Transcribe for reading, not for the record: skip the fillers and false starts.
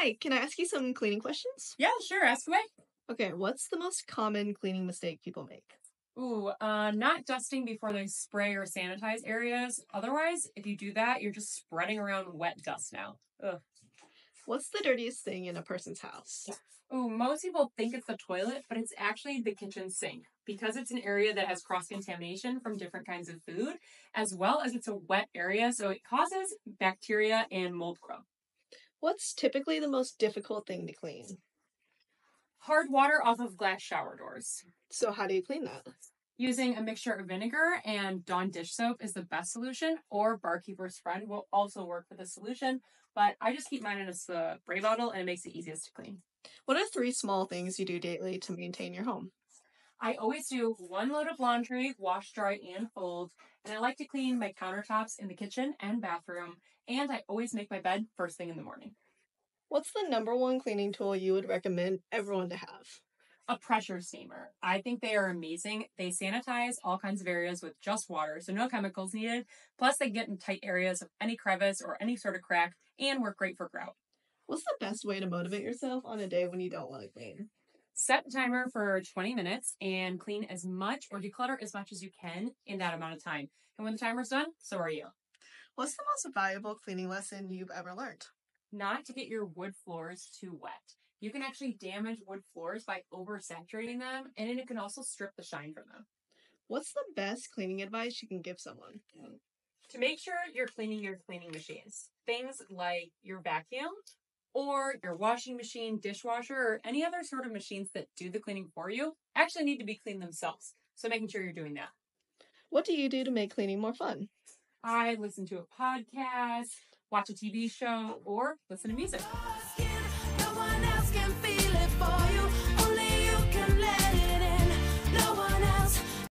Hi, can I ask you some cleaning questions? Yeah, sure. Ask away. Okay, what's the most common cleaning mistake people make? Not dusting before they spray or sanitize areas. Otherwise, if you do that, you're just spreading around wet dust now. Ugh. What's the dirtiest thing in a person's house? Ooh, most people think it's the toilet, but it's actually the kitchen sink because it's an area that has cross contamination from different kinds of food, as well as it's a wet area, so it causes bacteria and mold growth. What's typically the most difficult thing to clean? Hard water off of glass shower doors. So, how do you clean that? Using a mixture of vinegar and Dawn dish soap is the best solution, or Barkeeper's Friend will also work for the solution, but I just keep mine in a spray bottle and it makes it easiest to clean. What are three small things you do daily to maintain your home? I always do one load of laundry, wash, dry, and fold, and I like to clean my countertops in the kitchen and bathroom, and I always make my bed first thing in the morning. What's the number one cleaning tool you would recommend everyone to have? A pressure steamer. I think they are amazing. They sanitize all kinds of areas with just water, so no chemicals needed. Plus, they get in tight areas of any crevice or any sort of crack and work great for grout. What's the best way to motivate yourself on a day when you don't want to clean? Set a timer for 20 minutes and clean as much or declutter as much as you can in that amount of time. And when the timer's done, so are you. What's the most valuable cleaning lesson you've ever learned? Not to get your wood floors too wet. You can actually damage wood floors by oversaturating them, and it can also strip the shine from them. What's the best cleaning advice you can give someone? To make sure you're cleaning your cleaning machines, things like your vacuum or your washing machine, dishwasher, or any other sort of machines that do the cleaning for you actually need to be cleaned themselves. So making sure you're doing that. What do you do to make cleaning more fun? I listen to a podcast, watch a TV show, or listen to music.